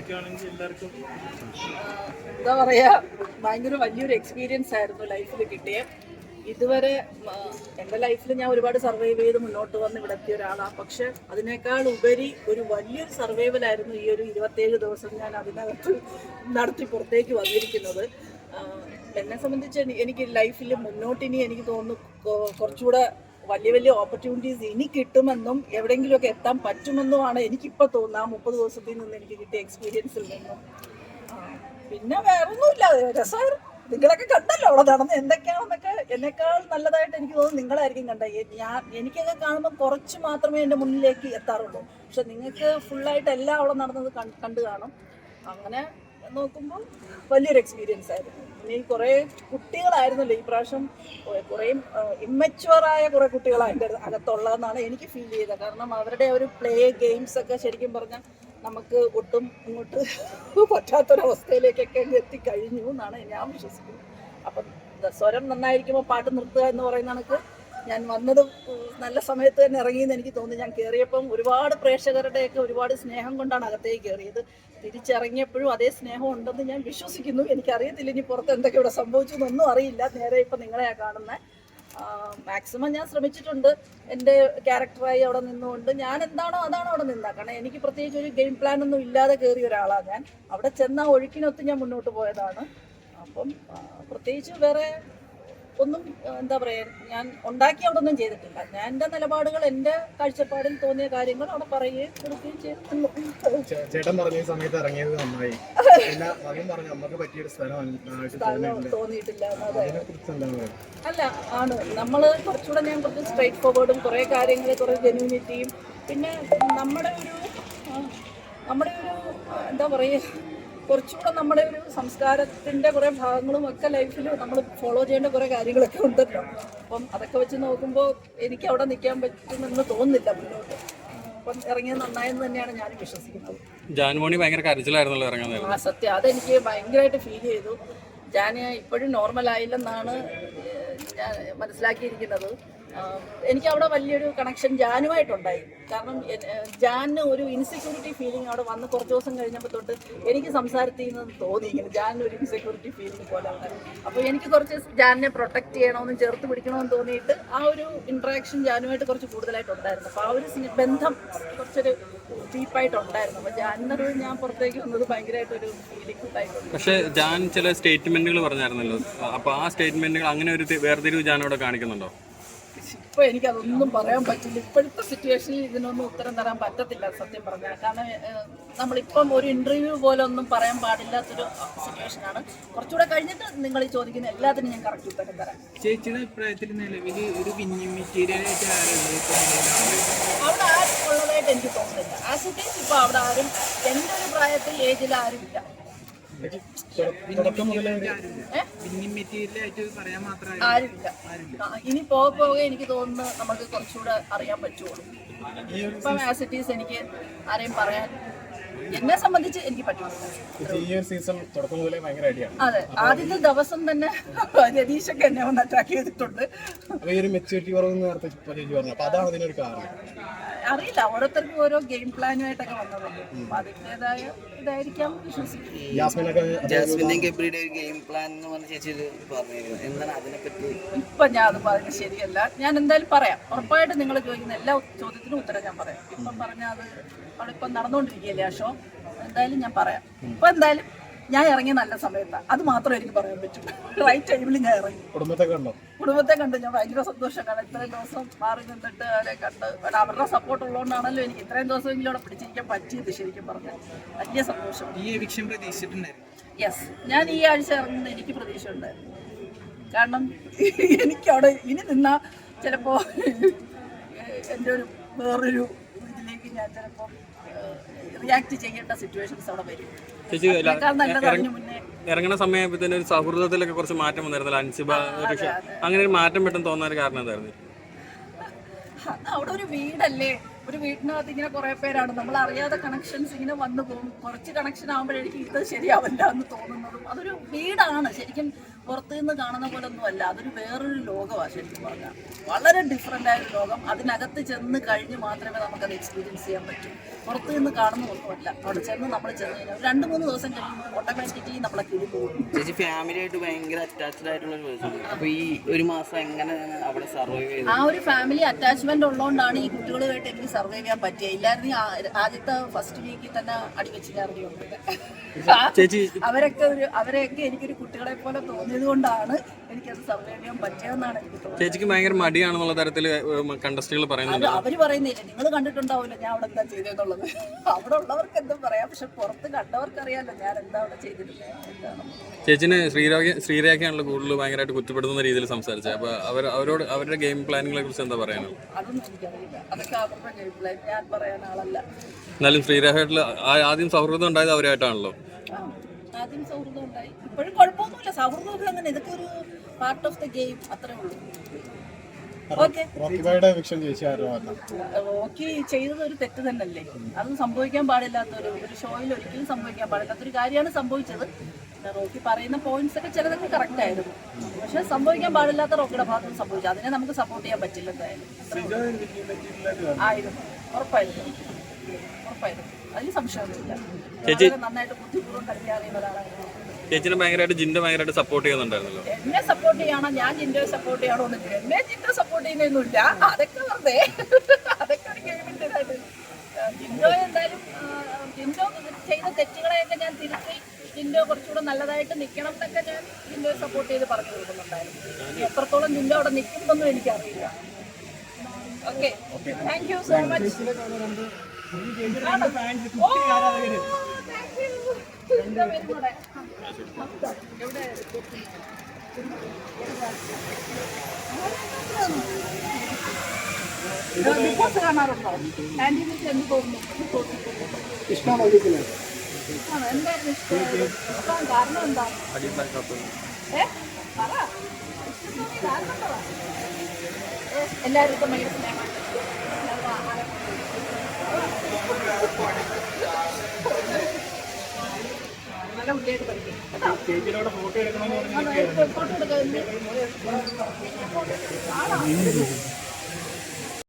ചോദിക്കുകയാണെങ്കിൽ എല്ലാവർക്കും എന്താ പറയാ, ഭയങ്കര വലിയൊരു എക്സ്പീരിയൻസ് ആയിരുന്നു ലൈഫിൽ കിട്ടിയ. ഇതുവരെ എൻ്റെ ലൈഫിൽ ഞാൻ ഒരുപാട് സർവൈവ് ചെയ്ത് മുന്നോട്ട് വന്ന് ഇവിടെ എത്തിയ ഒരാളാണ്. പക്ഷെ അതിനേക്കാൾ ഉപരി ഒരു വലിയൊരു സർവൈവലായിരുന്നു ഈ ഒരു 27 ദിവസം ഞാൻ അതിനകത്ത് നടത്തി പുറത്തേക്ക് വന്നിരിക്കുന്നത്. എന്നെ സംബന്ധിച്ച് എനിക്ക് ലൈഫിൽ മുന്നോട്ടിനി എനിക്ക് തോന്നുന്നു കുറച്ചുകൂടെ വലിയ വലിയ ഓപ്പർച്യൂണിറ്റീസ് ഇനി കിട്ടുമെന്നും എവിടെയെങ്കിലുമൊക്കെ എത്താൻ പറ്റുമെന്നുമാണ് എനിക്കിപ്പോൾ തോന്നുന്നത്. ആ 30 ദിവസത്തിൽ നിന്ന് എനിക്ക് കിട്ടിയ എക്സ്പീരിയൻസിൽ നിന്നും. പിന്നെ വേറൊന്നുമില്ല, രസമായിരുന്നു. നിങ്ങളൊക്കെ കണ്ടല്ലോ അവിടെ നടന്ന് എന്തൊക്കെയാണെന്നൊക്കെ. എന്നെക്കാൾ നല്ലതായിട്ട് എനിക്ക് തോന്നുന്നു നിങ്ങളായിരിക്കും കണ്ടത്. എനിക്കൊക്കെ കാണുമ്പോൾ കുറച്ച് മാത്രമേ എൻ്റെ മുന്നിലേക്ക് എത്താറുള്ളൂ. പക്ഷെ നിങ്ങൾക്ക് ഫുള്ളായിട്ട് എല്ലാം അവിടെ നടന്നത് കണ്ടു കാണും. അങ്ങനെ നോക്കുമ്പോൾ വലിയൊരു എക്സ്പീരിയൻസ് ആയിരുന്നു. ഇനി കുറേ കുട്ടികളായിരുന്നല്ലോ ഈ പ്രാവശ്യം, കുറേ ഇമ്മച്വറായ കുറേ കുട്ടികളായിട്ട് അകത്തുള്ളതെന്നാണ് എനിക്ക് ഫീൽ ചെയ്തത്. കാരണം അവരുടെ ഒരു പ്ലേ ഗെയിംസ് ഒക്കെ ശരിക്കും പറഞ്ഞാൽ നമുക്ക് ഒട്ടും ഇങ്ങോട്ട് പറ്റാത്തൊരവസ്ഥയിലേക്കൊക്കെ എത്തിക്കഴിഞ്ഞു എന്നാണ് ഞാൻ വിശ്വസിക്കുന്നത്. അപ്പം സ്വരം നന്നായിരിക്കുമ്പോൾ പാട്ട് നിർത്തുക എന്ന് പറയുന്ന കണക്ക് ഞാൻ വന്നത് നല്ല സമയത്ത് തന്നെ ഇറങ്ങിയെന്ന് എനിക്ക് തോന്നുന്നു. ഞാൻ കയറിയപ്പം ഒരുപാട് പ്രേക്ഷകരുടെയൊക്കെ ഒരുപാട് സ്നേഹം കൊണ്ടാണ് അകത്തേക്ക് കയറിയത്. തിരിച്ചിറങ്ങിയപ്പോഴും അതേ സ്നേഹം ഉണ്ടെന്ന് ഞാൻ വിശ്വസിക്കുന്നു. എനിക്കറിയത്തില്ല ഇനി പുറത്ത് എന്തൊക്കെ ഇവിടെ സംഭവിച്ചു എന്നൊന്നും അറിയില്ല. നേരെ ഇപ്പം നിങ്ങളെയാണ് കാണുന്നത്. മാക്സിമം ഞാൻ ശ്രമിച്ചിട്ടുണ്ട് എൻ്റെ ക്യാരക്ടറായി അവിടെ നിന്നുകൊണ്ട്. ഞാൻ എന്താണോ അതാണോ അവിടെ നിന്നത്. കാരണം എനിക്ക് പ്രത്യേകിച്ച് ഒരു ഗെയിം പ്ലാൻ ഒന്നും ഇല്ലാതെ കയറിയ ഒരാളാണ് ഞാൻ. അവിടെ ചെന്ന ഒഴുക്കിനൊത്ത് ഞാൻ മുന്നോട്ട് പോയതാണ്. അപ്പം പ്രത്യേകിച്ച് വേറെ ഒന്നും എന്താ പറയുക, ഞാൻ ഉണ്ടാക്കി അവിടെ ഒന്നും ചെയ്തിട്ടില്ല. ഞാൻ എൻ്റെ നിലപാടുകൾ, എൻ്റെ കാഴ്ചപ്പാടിൽ തോന്നിയ കാര്യങ്ങൾ അവിടെ പറയുകയും കൊടുക്കുകയും ചെയ്തിട്ടുള്ളൂ. ചേട്ടൻ പറഞ്ഞ സമയത്ത് ഇറങ്ങിയത് നന്നായി, നമുക്ക് പറ്റിയൊരു സ്ഥലം തോന്നിയിട്ടില്ല. അല്ല, ആണ് നമ്മൾ കുറച്ചുകൂടെ ഞാൻ കുറച്ച് സ്ട്രൈറ്റ് ഫോർവേഡും കുറേ കാര്യങ്ങൾ കുറേ ജെന്യൂനിറ്റിയും പിന്നെ നമ്മുടെ ഒരു എന്താ പറയുക, കുറച്ചുകൂടെ നമ്മുടെ ഒരു സംസ്കാരത്തിൻ്റെ കുറേ ഭാഗങ്ങളും ഒക്കെ ലൈഫിൽ നമ്മൾ ഫോളോ ചെയ്യേണ്ട കുറേ കാര്യങ്ങളൊക്കെ ഉണ്ടല്ലോ. അപ്പം അതൊക്കെ വെച്ച് നോക്കുമ്പോൾ എനിക്ക് അവിടെ നിൽക്കാൻ പറ്റുമെന്ന് തോന്നുന്നില്ല മുന്നോട്ട്. അപ്പം ഇറങ്ങിയത് നന്നായെന്ന് തന്നെയാണ് ഞാൻ വിശ്വസിക്കുന്നത്. ജാൻമോണി ഭയങ്കര കരച്ചിലായിരുന്നല്ലോ ഇറങ്ങുന്നത്. ആ സത്യം, അതെനിക്ക് ഭയങ്കരമായിട്ട് ഫീൽ ചെയ്തു. ഞാൻ ഇപ്പോഴും നോർമലായില്ലെന്നാണ് ഞാൻ മനസ്സിലാക്കിയിരിക്കുന്നത്. എനിക്ക് അവിടെ വലിയൊരു കണക്ഷൻ ജാനുമായിട്ടുണ്ടായി. കാരണം ജാനിന് ഒരു ഇൻസെക്യൂരിറ്റി ഫീലിംഗ് അവിടെ വന്ന് കുറച്ച് ദിവസം കഴിഞ്ഞപ്പോൾ തൊട്ട് എനിക്ക് സംസാരത്തിൽ നിന്ന് തോന്നി ഇങ്ങനെ ജാനിന് ഒരു ഇൻസെക്യൂരിറ്റി ഫീലിംഗ് പോലെ ഉണ്ട്. അപ്പോൾ എനിക്ക് കുറച്ച് ജാനിനെ പ്രൊട്ടക്റ്റ് ചെയ്യണമെന്നും ചേർത്ത് പിടിക്കണമെന്ന് തോന്നിയിട്ട് ആ ഒരു ഇൻട്രാക്ഷൻ ജാനുമായിട്ട് കുറച്ച് കൂടുതലായിട്ടുണ്ടായിരുന്നു. അപ്പോൾ ആ ഒരു ബന്ധം കുറച്ചൊരു ഡീപ്പായിട്ടുണ്ടായിരുന്നു. അപ്പോൾ ജാനിനൊരു ഞാൻ പുറത്തേക്ക് വന്നത് ഭയങ്കരമായിട്ടൊരു ഫീലിംഗ് ഉണ്ടായിട്ടുണ്ട്. പക്ഷേ ജാൻ ചില സ്റ്റേറ്റ്മെന്റുകൾ പറഞ്ഞായിരുന്നല്ലോ, അപ്പോൾ ആ സ്റ്റേറ്റ്മെന്റുകൾ അങ്ങനെ ഒരു വേർതിരിവ് ജാനോടെ കാണിക്കുന്നുണ്ടോ? ഇപ്പോൾ എനിക്കതൊന്നും പറയാൻ പറ്റില്ല. ഇപ്പോഴത്തെ സിറ്റുവേഷനിൽ ഇതിനൊന്നും ഉത്തരം തരാൻ പറ്റത്തില്ല സത്യം പറഞ്ഞാൽ. കാരണം നമ്മളിപ്പം ഒരു ഇൻ്റർവ്യൂ പോലെ ഒന്നും പറയാൻ പാടില്ലാത്തൊരു സിറ്റുവേഷനാണ്. കുറച്ചുകൂടെ കഴിഞ്ഞിട്ട് നിങ്ങൾ ഈ ചോദിക്കുന്ന എല്ലാത്തിനും ഞാൻ കറക്റ്റ് ഉത്തരം തരാം. ചേച്ചിയുടെ അഭിപ്രായത്തിൽ നിലവിൽ ഒരു വിന്നിംഗ് മെറ്റീരിയലായിട്ട് അവിടെ ആരും ഉള്ളതായിട്ട് എനിക്ക് തോന്നുന്നില്ല. ആസ് ഇറ്റ് ഈസ് ഇപ്പോൾ അവിടെ ആരും എൻ്റെ ഒരു പ്രായത്തിൽ ഏജിൽ ആരും ഇല്ല. ആരുമില്ല. ഇനി പോകെ എനിക്ക് തോന്നുന്നു നമുക്ക് കുറച്ചുകൂടെ അറിയാൻ പറ്റുള്ളൂ. ഇപ്പം ആസ് ഇറ്റ് ഈസ് എനിക്ക് ആരെയും പറയാൻ എന്നെ സംബന്ധിച്ച് എനിക്ക് പറ്റുന്നില്ല. അതെ, ആദ്യത്തെ ദിവസം തന്നെ രതീഷൊക്കെ എന്നെ ഒന്ന് അറ്റാക്ക് ചെയ്തിട്ടുണ്ട്. അറിയില്ല, ഓരോരുത്തർക്കും ഓരോ ഗെയിം പ്ലാനുമായിട്ടൊക്കെ വന്നതല്ലേ. അപ്പൊ അതിൻ്റെതായ ഇതായിരിക്കാം ഇപ്പൊ ഞാൻ അത് പറഞ്ഞത് ശരിയല്ല. ഞാൻ എന്തായാലും പറയാം, ഉറപ്പായിട്ട് നിങ്ങൾ ചോദിക്കുന്ന എല്ലാ ചോദ്യത്തിനും ഉത്തരം ഞാൻ പറയാം. ഇപ്പം പറഞ്ഞാൽ അത് അവിടെ ഇപ്പം നടന്നുകൊണ്ടിരിക്കുകയല്ലേ ആ ഷോ. എന്തായാലും ഞാൻ പറയാം. ഇപ്പൊ എന്തായാലും ഞാൻ ഇറങ്ങിയ നല്ല സമയത്താണ്, അത് മാത്രമേ എനിക്ക് പറയാൻ പറ്റൂ. റൈറ്റ് ടൈമിൽ ഞാൻ ഇറങ്ങി. കുടുംബത്തെ കണ്ട് ഞാൻ ഭയങ്കര സന്തോഷം. കാരണം ഇത്രയും ദിവസം മാറി നിന്നിട്ട് അവരെ കണ്ട് അവരുടെ സപ്പോർട്ട് ഉള്ളതുകൊണ്ടാണല്ലോ എനിക്ക് ഇത്രയും ദിവസമെങ്കിലും അവിടെ പിടിച്ചിരിക്കാൻ പറ്റിയത്. ശരിക്കും പറഞ്ഞാൽ വലിയ സന്തോഷം. യെസ്, ഞാൻ ഈ ആഴ്ച ഇറങ്ങുന്നത് എനിക്ക് പ്രതീക്ഷ ഉണ്ടായിരുന്നു. കാരണം എനിക്കവിടെ ഇനി നിന്നാൽ ചിലപ്പോൾ എൻ്റെ ഒരു വേറൊരു ഇതിലേക്ക് ഞാൻ ചിലപ്പോൾ റിയാക്ട് ചെയ്യേണ്ട സിറ്റുവേഷൻസ് അവിടെ വരും. ഇറങ്ങുന്ന സമയത്ത് തന്നെ ഒരു സൗഹൃദത്തിലൊക്കെ കുറച്ച് മാറ്റം വന്നിരുന്നല്ലോ അൻസിബ, അങ്ങനെ ഒരു മാറ്റം പെട്ടെന്ന് തോന്നാൻ കാരണം എന്തായിരുന്നു? അവിടെ ഒരു വീടല്ലേ, ഒരു വീട്ടിനകത്ത് ഇങ്ങനെ കുറേ പേരാണ്, നമ്മൾ അറിയാതെ കണക്ഷൻസ് ഇങ്ങനെ വന്നു പോകും. കുറച്ച് കണക്ഷൻ ആകുമ്പോഴേക്കും ഇത് ശരിയാവില്ല എന്ന് തോന്നുന്നതും അതൊരു വീടാണ്. ശരിക്കും പുറത്തു നിന്ന് കാണുന്ന പോലെ ഒന്നും അല്ല. അതൊരു വേറൊരു ലോകമാണ് ശരിക്കും പറഞ്ഞാൽ. വളരെ ഡിഫറെൻ്റ് ആയൊരു ലോകം. അതിനകത്ത് ചെന്ന് കഴിഞ്ഞ് മാത്രമേ നമുക്കത് എക്സ്പീരിയൻസ് ചെയ്യാൻ പറ്റൂ. പുറത്തു നിന്ന് കാണുന്ന ഒന്നുമല്ല. അവിടെ ചെന്ന് നമ്മൾ ചെന്ന് കഴിഞ്ഞാൽ 2-3 ദിവസം കഴിയുമ്പോൾ ഓട്ടോമാറ്റിക്കലി നമ്മളെ കിളി പോകും. ചേച്ചി ഫാമിലിയായിട്ട് ഭയങ്കര അറ്റാച്ച്ഡ് ആയിട്ടുള്ള ഒരു പേഴ്സൺ. അപ്പോൾ ഈ ഒരു മാസം എങ്ങനെ അവിടെ സർവൈവ് ചെയ്തു? ആ ഒരു ഫാമിലി അറ്റാച്ച്മെന്റ് ഉള്ളതുകൊണ്ടാണ് ഈ കുട്ടികളുമായിട്ട് എനിക്ക് സർവൈവ് ചെയ്യാൻ പറ്റിയത്. ഇല്ലായിരുന്നു ആദ്യത്തെ ഫസ്റ്റ് വീക്കിൽ തന്നെ അടിവെച്ചില്ലായിരുന്നു. അവരെയൊക്കെ എനിക്കൊരു കുട്ടികളെ പോലെ തോന്നിയത് കൊണ്ടാണ് എനിക്കത് സർവൈവ് ചെയ്യാൻ പറ്റിയതെന്നാണ് എനിക്ക് തോന്നുന്നത്. ചേച്ചിക്ക് ഭയങ്കര മടിയാണെന്നുള്ള തരത്തിൽ കണ്ടസ്റ്റുകൾ പറയുന്നുണ്ട്. അവര് പറയുന്നില്ല, നിങ്ങൾ കണ്ടിട്ടുണ്ടാവില്ല ഞാൻ അവിടെ എന്താ ചെയ്തതെന്നുള്ളത്. അവിടെ ഉള്ളവർക്ക് എന്തും പറയാം, പക്ഷെ പുറത്ത് കണ്ടവർക്കറിയാമല്ലോ ഞാൻ എന്താ അവിടെ ചെയ്തിരുന്നത് എന്താണ്. ചേച്ചിന് ശ്രീരേഖയാണല്ലോ കൂടുതൽ ഭയങ്കരമായിട്ട് കുറ്റപ്പെടുത്തുന്ന രീതിയിൽ സംസാരിച്ചത്. അപ്പോൾ അവരോട് അവരുടെ ഗെയിം പ്ലാനിങ്ങളെ കുറിച്ച് എന്താ പറയാനുള്ളത്? അതൊന്നും എനിക്കറിയില്ല. അതൊക്കെ അവരുടെ ഗെയിം പ്ലാൻ, ഞാൻ പറയാൻ ആളല്ല. എന്നാലും ശ്രീരേഖയായിട്ടുള്ള ആദ്യം സൗഹൃദം ഉണ്ടായത് അവരായിട്ടാണല്ലോ. ആദ്യം സൗഹൃദം ഉണ്ടായി, ഇപ്പോഴും കുഴപ്പമൊന്നുമില്ല. സൗഹൃദമൊക്കെ അങ്ങനെ, ഇതൊക്കെ ഒരു പാർട്ട് ഓഫ് ദ ഗെയിം, അത്രേ ഉള്ളൂ. ഓക്കെ, റോക്കി ചെയ്തത് ഒരു തെറ്റ് തന്നെയല്ലേ? അത് സംഭവിക്കാൻ പാടില്ലാത്തൊരു ഷോയിൽ ഒരിക്കലും സംഭവിക്കാൻ പാടില്ലാത്തൊരു കാര്യമാണ് സംഭവിച്ചത്. റോക്കി പറയുന്ന പോയിന്റ്സ് ഒക്കെ ചിലതൊക്കെ കറക്റ്റ് ആയിരുന്നു, പക്ഷെ സംഭവിക്കാൻ പാടില്ലാത്ത റോക്കിയുടെ ഭാഗത്ത് സംഭവിച്ചു. അതിനെ നമുക്ക് സപ്പോർട്ട് ചെയ്യാൻ പറ്റില്ല. എന്തായാലും ആയിരുന്നു, ഉറപ്പായിരുന്നു. അതിൽ സംശയമൊന്നുമില്ല. നന്നായിട്ട് ബുദ്ധിപൂർവ്വം കളിക്കാൻ അറിയുന്ന ഒരാളായിരുന്നു. ചേച്ചിനെ ഭയങ്കരമായിട്ട് സപ്പോർട്ട് ചെയ്യുന്നുണ്ടായിരുന്നല്ലോ. എന്നെ സപ്പോർട്ട് ചെയ്യണോ ഞാൻ ജിൻഡോയെ സപ്പോർട്ട് ചെയ്യണോ എന്നില്ല. എന്നെ ജിൻഡോ സപ്പോർട്ട് ചെയ്യുന്നൊന്നുമില്ല. അതൊക്കെ വെറുതെ, അതൊക്കെ ഒരു ഗെയിമിൻ്റെതായിട്ട്. ജിൻഡോ എന്തായാലും ജിൻഡോ ചെയ്ത തെറ്റുകളെയൊക്കെ ഞാൻ തിരുത്തി ജിൻഡോ കുറച്ചുകൂടെ നല്ലതായിട്ട് നിൽക്കണം എന്നൊക്കെ ഞാൻ ജിൻഡോയെ സപ്പോർട്ട് ചെയ്ത് പറഞ്ഞു കൊടുക്കുന്നുണ്ടായിരുന്നു. എത്രത്തോളം ജിൻഡോ അവിടെ നിൽക്കുന്നൊന്നും എനിക്കറിയില്ല. Okay, thank you so much. Big കാണാറുണ്ടോ? ആന്റിക്ക് എന്ത് തോന്നുന്നു? എന്തായിരുന്നു ഇഷ്ടം? കാരണം എന്താ? എല്ലാവരും ഇപ്പം ഭയങ്കര സ്നേഹമാണ്. നല്ല കുട്ടിയായിട്ട് പഠിക്കും. ഫോട്ടോ എടുക്കാൻ